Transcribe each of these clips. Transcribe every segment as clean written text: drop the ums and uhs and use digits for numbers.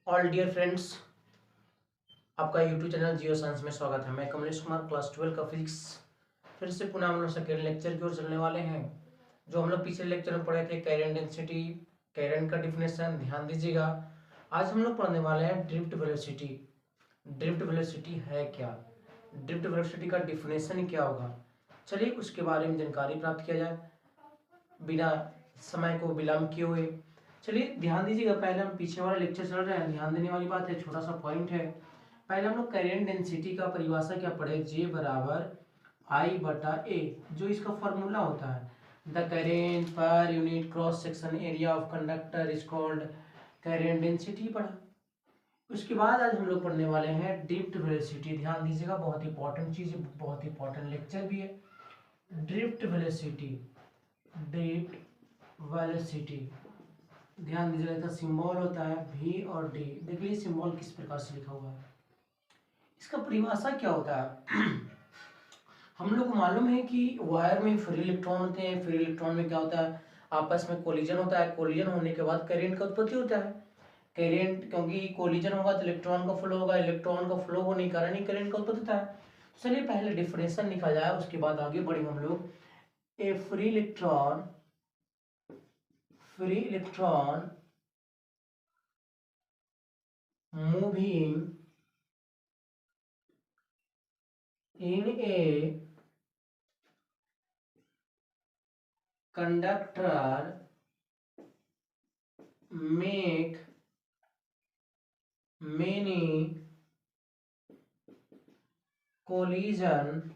All dear friends, आपका YouTube channel geo science में स्वागत है। मैं कमलेश कुमार क्लास 12 का फिजिक्स फिर से पुनः हम लोग सेकेंड लेक्चर की ओर चलने वाले हैं। जो हम लोग पिछले लेक्चर में पढ़े थे कैरेंट डेंसिटी, कैरेंट का डिफिनेशन, ध्यान दीजिएगा। आज हम लोग पढ़ने वाले हैं ड्रिफ्ट वेलोसिटी। ड्रिफ्ट वेलोसिटी है क्या, ड्रिफ्ट वेलोसिटी का डिफिनेशन क्या होगा, चलिए उसके बारे में जानकारी प्राप्त किया जाए बिना समय को विलंब किए हुए। चलिए ध्यान दीजिएगा, पहले हम पीछे वाला लेक्चर चल रहे हैं, ध्यान देने वाली बात है, छोटा सा पॉइंट है। पहले हम लोग करेंट डेंसिटी का परिभाषा क्या पढ़े, J बराबर आई बटा ए, जो इसका फॉर्मूला होता है। The current per unit cross section area of conductor is called current density पढ़ा। उसके बाद आज हम लोग पढ़ने वाले हैं ड्रिफ्ट वेलोसिटी। ध्यान दीजिएगा, बहुत इंपॉर्टेंट चीज है, बहुत इंपॉर्टेंट लेक्चर भी है। ड्रिफ्ट वेलोसिटी, ड्रिफ्ट वेलोसिटी, ध्यान दीजिएगा, इसका सिंबल होता है V और D। देखिए सिंबल किस प्रकार से लिखा हुआ है, इसका परिभाषा क्या होता है। हम लोग को मालूम है कि वायर में फ्री इलेक्ट्रॉन होते हैं, फ्री इलेक्ट्रॉन में क्या होता है, आपस में कोलिजन होता है, कोलिजन होने के बाद करंट का उत्पत्ति होता है। करंट, क्योंकि कोलिजन होगा तो इलेक्ट्रॉन का फ्लो होगा, इलेक्ट्रॉन का फ्लो होने के कारण ही करंट का उत्पत्ति होता है। चलिए पहले डिफरेंशियल लिखा जाए, उसके बाद आगे बढ़ेंगे हम लोग। A free electron, free electron moving in a conductor make many collision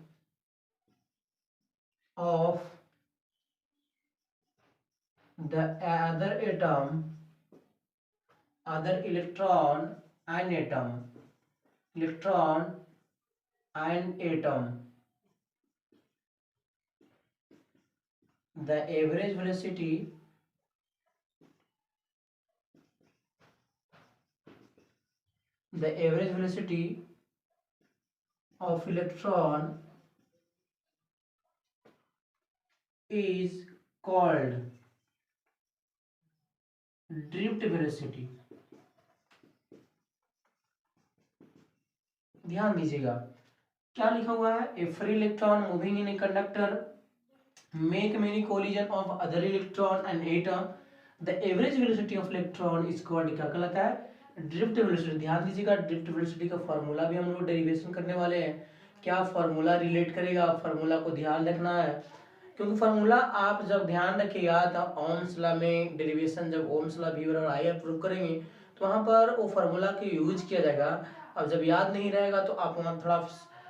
of the other atom, other electron and atom, electron and atom. The average velocity, the average velocity of electron is called drift velocity। ध्यान दीजिएगा, क्या लिखा हुआ है, a free electron moving in a conductor make many collision of other electron and atom, the average velocity of electron is called, क्या कहलाता है, drift velocity. ध्यान दीजिएगा, ड्रिफ्ट वेलोसिटी का फॉर्मूला भी हम लोग डेरिवेशन करने वाले हैं। क्या फॉर्मूला रिलेट करेगा, फॉर्मूला को ध्यान रखना है, क्योंकि फॉर्मूला आप जब ध्यान रखिएगा तो ओम्स लॉ में डेरिवेशन, जब ओम्स लॉ V बराबर I प्रूव करेंगे तो वहां पर वो फॉर्मूला को यूज किया जाएगा। अब जब याद नहीं रहेगा तो आप वहाँ थोड़ा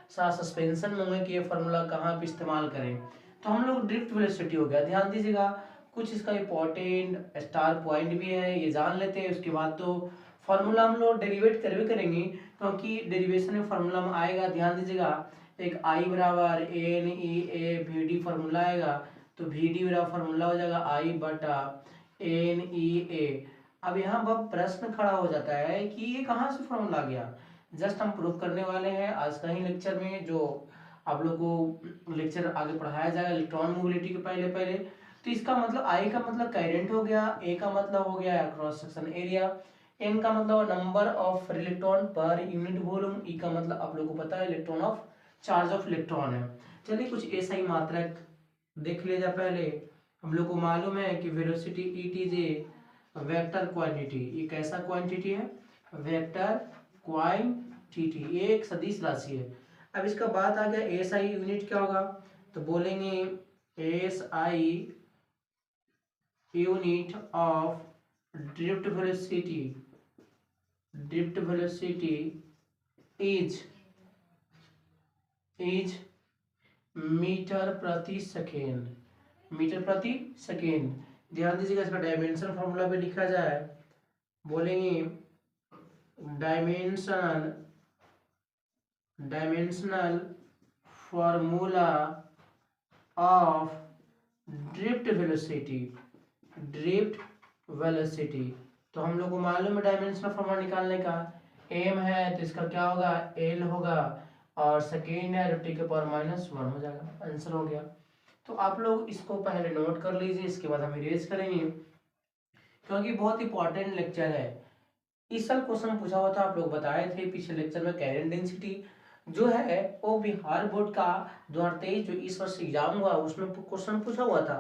सा सस्पेंशन में होंगे कि ये फॉर्मूला कहाँ पे इस्तेमाल करें। तो हम लोग ड्रिफ्ट वेलोसिटी हो गया, ध्यान दीजिएगा। कुछ इसका इंपॉर्टेंट स्टार पॉइंट भी है, ये जान लेते हैं। उसके बाद तो फॉर्मूला हम लोग डेरिवेट करवे करेंगे, क्योंकि डेरिवेशन में फॉर्मूला में आएगा। ध्यान दीजिएगा, एक I बराबर N E A V D formula आएगा, तो वी डी बराबर फॉर्मूला हो जाएगा I बटा एन ई ए। अब यहाँ पर प्रश्न खड़ा हो जाता है कि ये कहाँ से फॉर्मूला आ गया। जस्ट हम प्रूफ करने वाले हैं आज का ही लेक्चर में, जो आप लोग को लेक्चर आगे पढ़ाया जाएगा इलेक्ट्रॉन मोबिलिटी के पहले पहले। तो इसका मतलब आई का मतलब करंट हो गया, ए का मतलब हो गया क्रॉस सेक्शन एरिया, एन का मतलब number of electron per unit volume, E का मतलब आप लोग को पता है electron of charge of electron है। चलिए कुछ ऐसा ही मात्रक देख लिया जाए। पहले हम लोग को मालूम है कि velocity it is a vector quantity. ये कैसा क्वांटिटी है, वेक्टर क्वांटिटी, ये एक सदिश राशि है। अब इसका बात आ गया एस आई यूनिट क्या होगा, तो बोलेंगे S I unit of drift velocity, drift velocity is metre प्रति सेकेंड, मीटर प्रति सेकेंड। ध्यान दीजिएगा, इसका डायमेंशन फॉर्मूला भी लिखा जाए, बोलेंगे dimension, dimensional formula of drift velocity, drift velocity. तो हम लोग को मालूम है डायमेंशनल फॉर्मूला निकालने का, एम है तो इसका क्या होगा, एल होगा, और सेकेंड है टी के पावर -1 हो जाएगा, आंसर हो गया। तो आप लोग इसको पहले नोट कर लीजिए, इसके बाद हम इरेज करेंगे, क्योंकि बहुत इंपॉर्टेंट लेक्चर है। इस साल क्वेश्चन पूछा हुआ था, आप लोग बताए थे पिछले लेक्चर में, कैरियर डेंसिटी जो है वो बिहार बोर्ड का 2023 जो इस वर्ष एग्जाम हुआ उसमें क्वेश्चन पूछा हुआ था।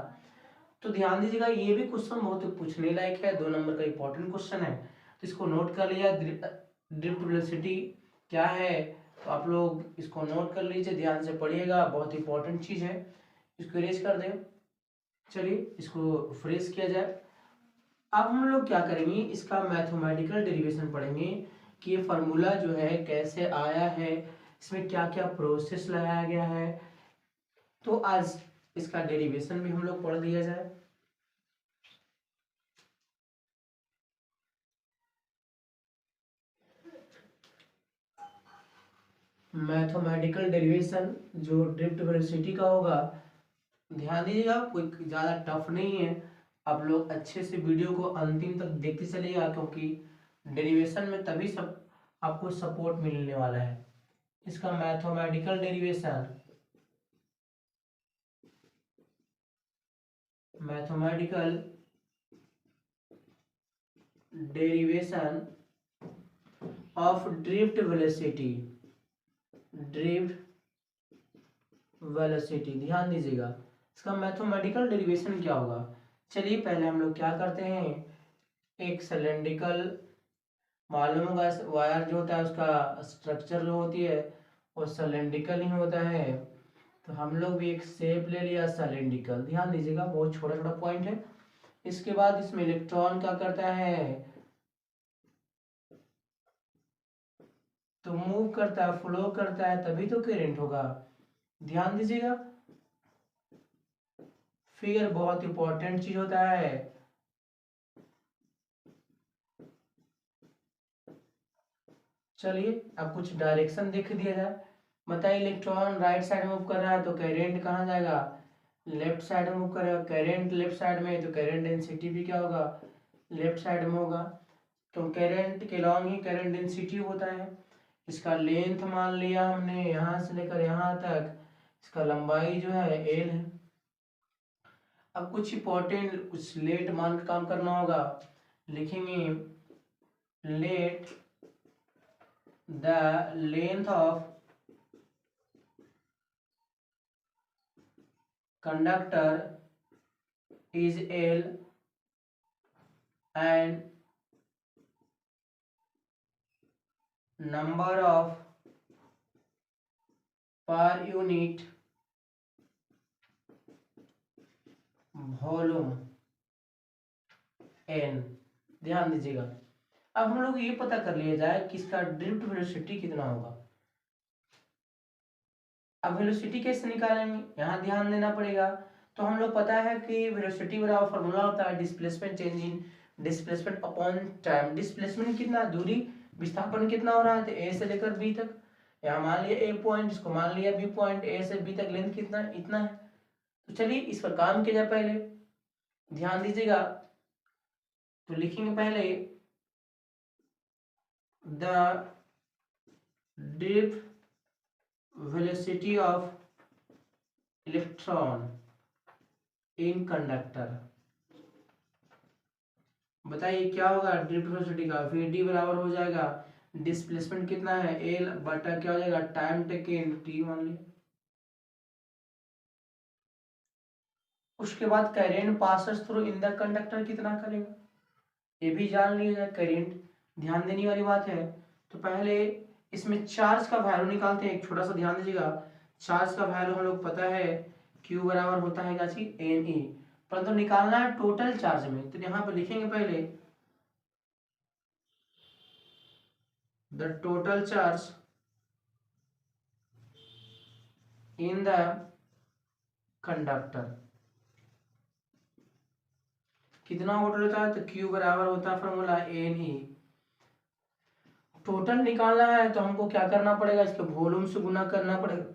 तो ध्यान दीजिएगा, ये भी क्वेश्चन बहुत पूछने लायक है, 2 नंबर का इंपॉर्टेंट क्वेश्चन है, तो इसको नोट कर लिया। ड्रिफ्ट वेलोसिटी क्या है, तो आप लोग इसको नोट कर लीजिए, ध्यान से पढ़िएगा, बहुत इंपॉर्टेंट चीज है। इसको इरेज कर दें। चलिए इसको फ्रेश किया जाए। अब हम लोग क्या करेंगे, इसका मैथमेटिकल डेरिवेशन पढ़ेंगे कि ये फार्मूला जो है कैसे आया है, इसमें क्या क्या प्रोसेस लगाया गया है। तो आज इसका डेरिवेशन भी हम लोग पढ़ लिया जाए। मैथमेटिकल डेरिवेशन जो ड्रिफ्ट वेलोसिटी का होगा, ध्यान दीजिएगा, कोई ज़्यादा टफ नहीं है। आप लोग अच्छे से वीडियो को अंतिम तक देखते चलिएगा, क्योंकि डेरिवेशन में तभी सब आपको सपोर्ट मिलने वाला है। इसका mathematical derivation, mathematical derivation of drift velocity, drift velocity, ध्यान दीजिएगा इसका मैथमेटिकल डेरिवेशन क्या होगा। चलिए पहले हम लोग क्या करते हैं, एक सिलेंड्रिकल, मालूम होगा वायर जो होता है उसका स्ट्रक्चर जो होती है वो सिलेंड्रिकल ही होता है। तो हम लोग भी एक शेप ले लिया सिलेंड्रिकल, ध्यान दीजिएगा, बहुत छोटा छोटा पॉइंट है। इसके बाद इसमें इलेक्ट्रॉन क्या करता है, तो मूव करता है, फ्लो करता है, तभी तो करंट होगा। ध्यान दीजिएगा, फिगर बहुत इंपॉर्टेंट चीज होता है। चलिए अब कुछ डायरेक्शन देख दिया जाए। बताइए, इलेक्ट्रॉन राइट साइड मूव कर रहा है तो करंट कहाँ जाएगा, लेफ्ट साइड मूव करेगा, करंट लेफ्ट साइड में, तो करंट डेंसिटी भी क्या होगा, लेफ्ट साइड में होगा। तो करंट के लॉन्ग ही करंट डेंसिटी होता है। इसका लेंथ मान लिया हमने यहाँ से लेकर यहाँ तक, इसका लंबाई जो है एल है। अब कुछ इंपॉर्टेंट कुछ लेट मान का काम करना होगा, लिखेंगे let the length of conductor is L and number of per unit volume n। ध्यान दीजिएगा, अब हम लोग ये पता कर लिया जाए कि इसका ड्रिफ्ट वेलोसिटी कितना होगा। अब वेलोसिटी कैसे निकालेंगे, यहाँ ध्यान देना पड़ेगा। तो हम लोग पता है कि वेलोसिटी बराबर फॉर्मूला होता है displacement change in displacement upon time. Displacement कितना, दूरी, विस्थापन कितना हो रहा है, तो ए से लेकर बी तक। यहाँ मान लिया ए पॉइंट, इसको मान लिया बी पॉइंट, ए से बी तक लेंथ कितना है, इतना है। तो चलिए इस पर काम किया जाए। पहले ध्यान दीजिएगा, तो लिखेंगे पहले the drift velocity of electron in conductor. बताइए क्या होगा ड्रिफ्ट वेलोसिटी का, फिर डी बराबर हो जाएगा डिस्प्लेसमेंट कितना है एल बटा क्या हो जाएगा टाइम टेकन टी मान लिया। उसके बाद current passes through in the conductor कितना करेगा, ये भी जान लिया जाए। करंट ध्यान देने वाली बात है। तो पहले इसमें चार्ज का वैल्यू निकालते हैं, एक छोटा सा ध्यान दीजिएगा। चार्ज का वैल्यू हम लोग पता है Q बराबर होता है क्या चीज, Ne, परंतु निकालना है टोटल चार्ज में। तो यहाँ पे लिखेंगे पहले the total charge in the conductor कितना टोटल होता है, तो Q बराबर होता है फॉर्मूला Ne। टोटल निकालना है तो हमको क्या करना पड़ेगा, इसके वॉल्यूम से गुना करना पड़ेगा।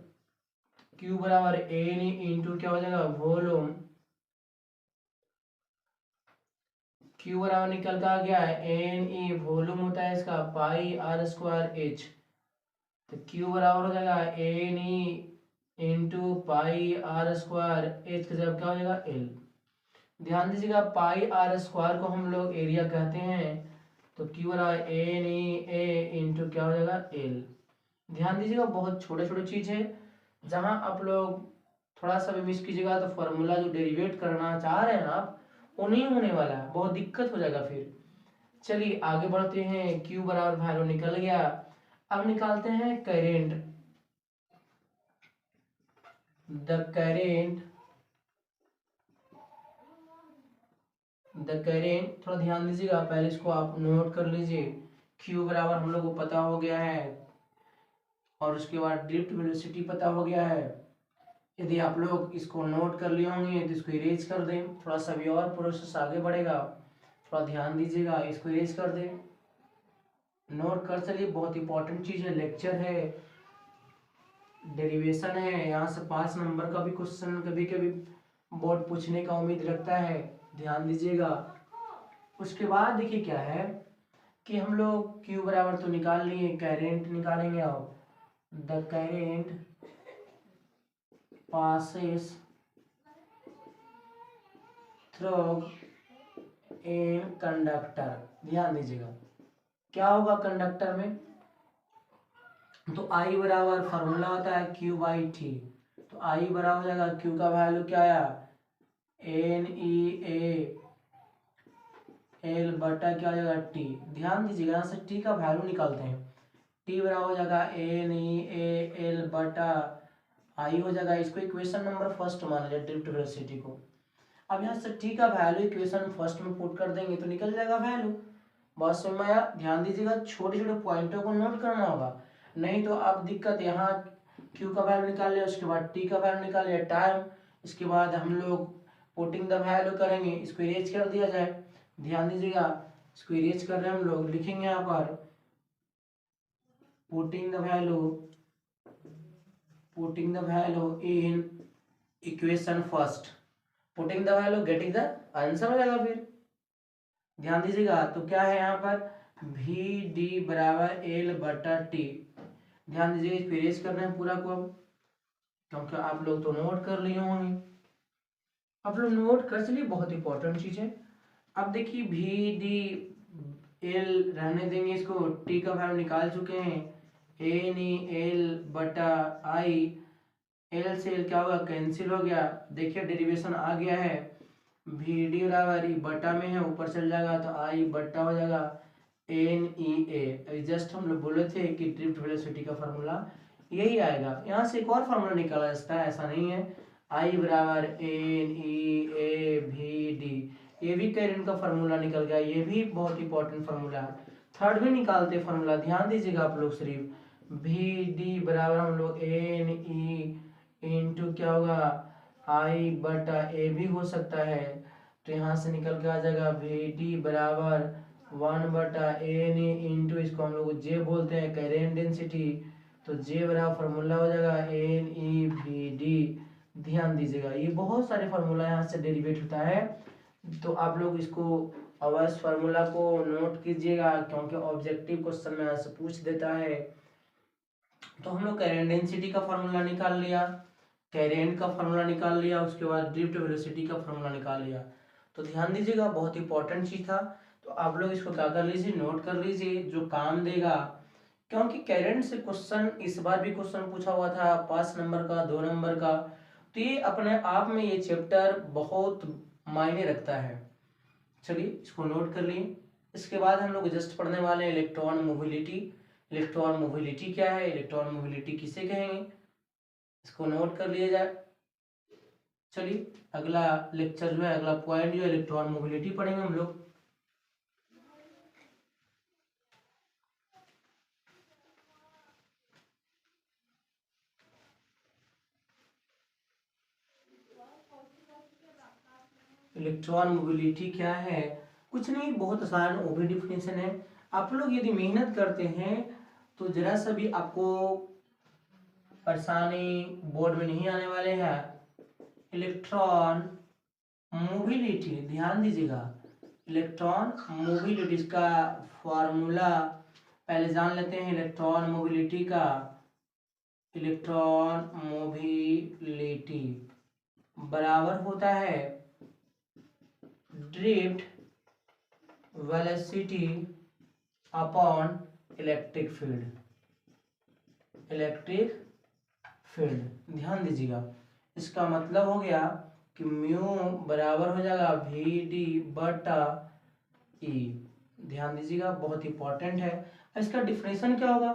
Q बराबर Ne इंटू क्या हो जाएगा वॉल्यूम, Q बराबर निकल का गया है Ne, वॉल्यूम होता है इसका पाई आर स्क्वायर एच। तो Q बराबर हो जाएगा Ne into pi r square h का जब क्या हो जाएगा एल। ध्यान दीजिएगा, पाई आर स्क्वायर को हम लोग एरिया कहते हैं। तो क्यू बराबर एन ई ए इंटू क्या हो जाएगा एल। ध्यान दीजिएगा बहुत छोटे छोटे चीज है, जहां आप लोग थोड़ा सा भी मिस कीजिएगा तो फॉर्मूला जो डेरिवेट करना चाह रहे हैं आप वो नहीं होने वाला है, बहुत दिक्कत हो जाएगा फिर। चलिए आगे बढ़ते हैं। Q बराबर वैल्यू निकल गया। अब निकालते हैं करेंट। द करेंट थोड़ा ध्यान दीजिएगा, पहले इसको आप नोट कर लीजिए। Q बराबर हम लोग को पता हो गया है और उसके बाद ड्रिफ्ट वेलोसिटी पता हो गया है। यदि आप लोग इसको नोट कर लिए होंगे तो इसको इरेज कर दें, थोड़ा सा भी और प्रोसेस आगे बढ़ेगा, थोड़ा ध्यान दीजिएगा। इसको इरेज कर दें, नोट कर चलिए, बहुत इंपॉर्टेंट चीज है, लेक्चर है, डेरिवेशन है, यहाँ से 5 नंबर का भी क्वेश्चन कभी कभी बोर्ड पूछने का उम्मीद रखता है, ध्यान दीजिएगा। उसके बाद देखिए क्या है कि हम लोग Q बराबर तो निकाल लिए, करेंट निकालेंगे। अब the current passes through in conductor. ध्यान दीजिएगा क्या होगा कंडक्टर में, तो I बराबर फार्मूला होता है Q बाई टी। तो I बराबर हो जाएगा Q का वैल्यू क्या आया एन ई ए एल बटा क्या हो जाएगा टी। ध्यान दीजिएगा यहाँ से टी का वैल्यू निकालते हैं। टी बराबर हो जाएगा एन ई ए एल बटा आई हो जाएगा। इसको इक्वेशन नंबर फर्स्ट मान लिया ड्रिफ्ट वेलोसिटी को। अब यहाँ से टी का वैल्यू इक्वेशन फर्स्ट में पुट कर देंगे तो निकल जाएगा वैल्यू। बहुत समझ में आया। ध्यान दीजिएगा छोटे छोटे पॉइंटों को नोट करना होगा, नहीं तो आप दिक्कत यहाँ क्यू का वैल्यू निकाल लिया, उसके बाद टी का वैल्यू निकाल लिया टाइम, इसके बाद हम लोग पुटिंग द वैल्यू करेंगे, इसको इरेज कर दिया जाए। ध्यान दीजिएगा इसको इरेज कर रहे हैं हम लोग, लिखेंगे यहाँ पर putting the value in equation first, putting the value getting the answer हो जाएगा फिर। ध्यान दीजिएगा तो क्या है यहाँ पर वी डी बराबर एल बटा टी। ध्यान दीजिएगा इसको इरेज करना है पूरा को, अब क्योंकि आप लोग तो नोट कर लिए होंगे, आप लोग नोट कर चलिए, बहुत इंपॉर्टेंट चीज है। अब देखिए वी डी एल रहने देंगे, इसको टी का वैल्यू निकाल चुके हैं, एन ई एल बटा आई, एल से एल क्या होगा कैंसिल हो गया। देखिए डेरिवेशन आ गया है, वी डी बराबर बटा में है ऊपर चल जाएगा तो आई बटा हो जाएगा एन ई ए। जस्ट हम लोग बोले थे कि ड्रिफ्ट वेलोसिटी का फार्मूला यही आएगा। यहाँ से एक और फार्मूला निकाला जा सकता है, ऐसा नहीं है। आई बराबर N E A V D, ये भी करेंट का फार्मूला निकल गया, ये भी बहुत इंपॉर्टेंट फार्मूला है। थर्ड भी निकालते फार्मूला, ध्यान दीजिएगा आप लोग सिर्फ वी डी बराबर हम लोग एन ई इंटू क्या होगा आई बटा ए भी हो सकता है, तो यहाँ से निकल के आ जाएगा वी डी बराबर 1 बटा एन ई इंटू इसको हम लोग जे बोलते हैं करेंट डेंसिटी, तो जे बराबर फार्मूला हो जाएगा एन ई वी डी। ध्यान दीजिएगा ये बहुत सारे फार्मूला यहाँ से डेरिवेट होता है, तो आप लोग इसको अवश्य फार्मूला को नोट कीजिएगा क्योंकि ऑब्जेक्टिव क्वेश्चन में यहाँ से पूछ देता है। तो हम लोग करेंट डेंसिटी का फार्मूला निकाल लिया, करेंट का फार्मूला निकाल लिया, उसके बाद ड्रिफ्ट वेलोसिटी का फार्मूला निकाल लिया। तो ध्यान दीजिएगा बहुत इंपॉर्टेंट चीज था, तो आप लोग इसको क्या कर लीजिए नोट कर लीजिए जो काम देगा, क्योंकि करंट से क्वेश्चन इस बार भी क्वेश्चन पूछा हुआ था 5 नंबर का 2 नंबर का, तो ये अपने आप में ये चैप्टर बहुत मायने रखता है। चलिए इसको नोट कर लिए। इसके बाद हम लोग जस्ट पढ़ने वाले हैं इलेक्ट्रॉन मोबिलिटी। इलेक्ट्रॉन मोबिलिटी क्या है, इलेक्ट्रॉन मोबिलिटी किसे कहेंगे, इसको नोट कर लिया जाए। चलिए अगला लेक्चर जो है, अगला पॉइंट जो है इलेक्ट्रॉन मोबिलिटी पढ़ेंगे हम लोग। इलेक्ट्रॉन मोबिलिटी क्या है, कुछ नहीं, बहुत आसान ओबी डिफिनेशन है। आप लोग यदि मेहनत करते हैं तो जरा सा भी आपको परेशानी बोर्ड में नहीं आने वाले हैं। इलेक्ट्रॉन मोबिलिटी ध्यान दीजिएगा, इलेक्ट्रॉन मोबिलिटी का फॉर्मूला पहले जान लेते हैं। इलेक्ट्रॉन मोबिलिटी का, इलेक्ट्रॉन मोबिलिटी बराबर होता है drift velocity upon electric field. ध्यान दीजिएगा, इसका मतलब हो गया कि म्यू बराबर हो जाएगा वी डी बटा ई। ध्यान दीजिएगा, बहुत इंपॉर्टेंट है। इसका डिफिनेशन क्या होगा,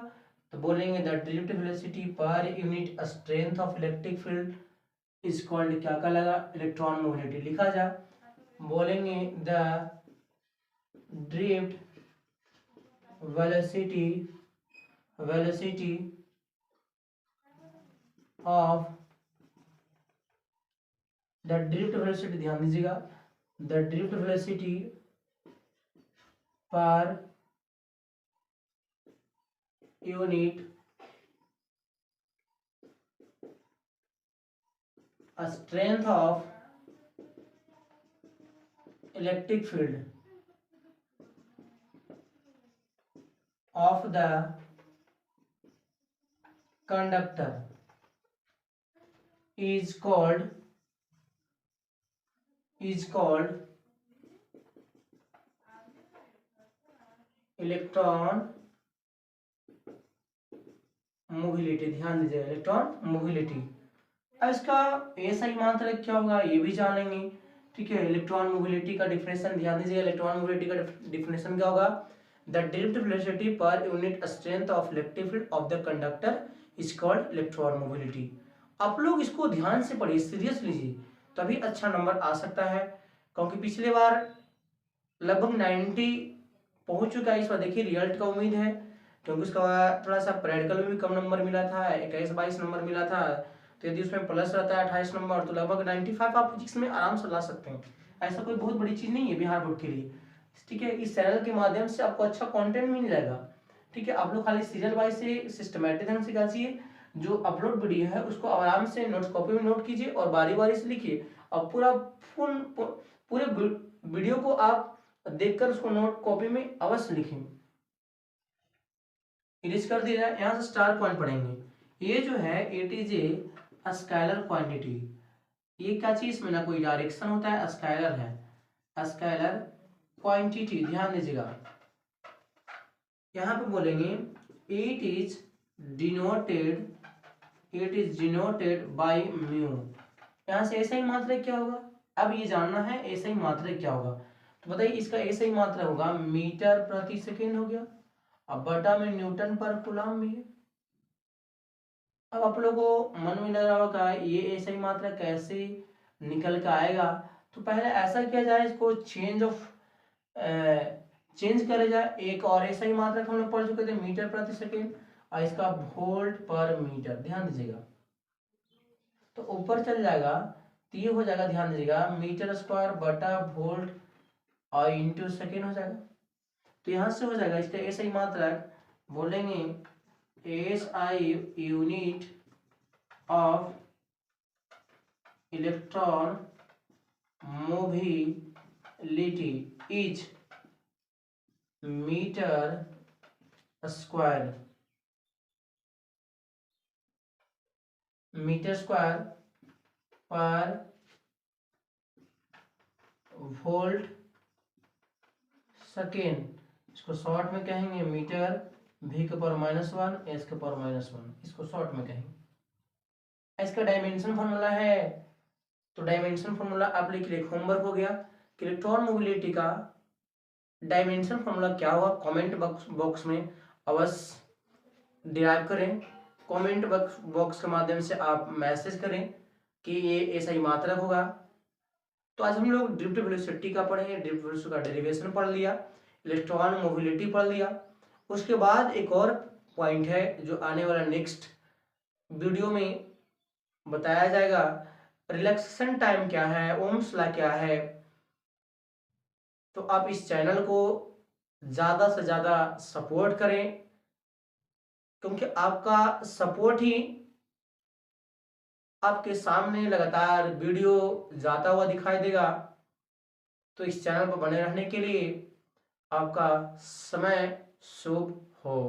तो बोलेंगे the drift velocity per unit strength of electric field is called, क्या का लगा, इलेक्ट्रॉन मोबिलिटी लिखा जा। बोलेंगे the drift velocity of the drift velocity, ध्यान दीजिएगा, the drift velocity per unit strength of electric field of the conductor is called electron mobility. ध्यान दीजिए, इलेक्ट्रॉन मोबिलिटी। अब इसका ऐसा ही मात्रक क्या होगा ये भी जानेंगे। ठीक है, इलेक्ट्रॉन मोबिलिटी का डिफिनेशन ध्यान दीजिए, इलेक्ट्रॉन मोबिलिटी का डिफिनेशन क्या होगा, the drift velocity per unit strength of electric field of the conductor is called electron mobility. आप लोग इसको ध्यान से पढ़िए, सीरियस लीजिए, तभी अच्छा नंबर आ सकता है। क्योंकि पिछले बार लगभग 90 पहुंच चुका है, इस बार देखिए रिजल्ट का उम्मीद है, क्योंकि उसका थोड़ा सा प्रैक्टिकल में भी कम नंबर मिला था, 21-22 नंबर मिला था। तो यदि उसमें प्लस रहता है 28 नंबर तो लगभग 95 आप फिजिक्स में आराम से ला सकते हैं। ऐसा कोई बहुत बड़ी चीज नहीं है बिहार बोर्ड के लिए। ठीक है, इस चैनल के माध्यम से आपको अच्छा कंटेंट मिल जाएगा। ठीक है, आप लोग खाली सीरियल वाइज से सिस्टमैटिक ढंग से कीजिए, जो अपलोड वीडियो है उसको आराम से नोट्स कॉपी में नोट कीजिए और बारी बारी से लिखिए, और पूरे वीडियो को आप देखकर उसको नोट कॉपी में अवश्य लिखें। इरेज कर दिया जाए, यहाँ से स्टार पॉइंट पढ़ेंगे। ये जो है it is a scalar quantity. ये क्या चीज, इसमें ना कोई डायरेक्शन होता है, स्केलर है, स्केलर क्वांटिटी। ध्यान दीजिएगा, यहाँ पे बोलेंगे it is denoted by mu. यहाँ से ऐसा ही मात्रक क्या होगा, अब ये जानना है ऐसा ही मात्रक क्या होगा। तो बताइए, इसका ऐसा ही मात्रक होगा मीटर प्रति सेकेंड हो गया, अब बटा में न्यूटन पर कूलम भी है। अब आप लोगों को मन में लग रहा होगा ये ऐसा ही मात्रा कैसे निकल कर आएगा, तो पहले ऐसा किया जाए, इसको चेंज करे जाए। एक और ऐसा ही मात्रक हम लोग पढ़ चुके थे मीटर प्रति सेकेंड, और इसका वोल्ट पर मीटर। ध्यान दीजिएगा, तो ऊपर चल जाएगा तो ये हो जाएगा, ध्यान दीजिएगा, मीटर स्क्वायर बटा वोल्ट और इंटू सेकेंड हो जाएगा। तो यहाँ से हो जाएगा इसका ऐसा ही मात्रक, बोलेंगे S I unit of electron mobility is metre square पर वोल्ट सेकेंड। इसको शॉर्ट में कहेंगे मीटर v के पावर -1 s के पावर -1, इसको शॉर्ट में कहेंगे। इसका डायमेंशन फॉर्मूला है, तो डायमेंशन फॉर्मूला आप लिख लिख, होमवर्क हो गया कि इलेक्ट्रॉन मोबिलिटी का डायमेंशन फॉर्मूला क्या होगा, कमेंट बॉक्स में अवश्य डिराइव करें। कमेंट बॉक्स के माध्यम से आप मैसेज करें कि ये ऐसा ही मात्रक होगा। तो आज हम लोग ड्रिफ्ट वेलोसिटी का पढ़े, ड्रिफ्ट वेलोसिटी का डेरिवेशन पढ़ लिया, इलेक्ट्रॉन मोबिलिटी पढ़ लिया। उसके बाद एक और पॉइंट है जो आने वाला नेक्स्ट वीडियो में बताया जाएगा, रिलैक्सेशन टाइम क्या है, ओम्स लॉ क्या है। तो आप इस चैनल को ज़्यादा से ज़्यादा सपोर्ट करें, क्योंकि आपका सपोर्ट ही आपके सामने लगातार वीडियो जाता हुआ दिखाई देगा। तो इस चैनल पर बने रहने के लिए आपका समय शुभ हो।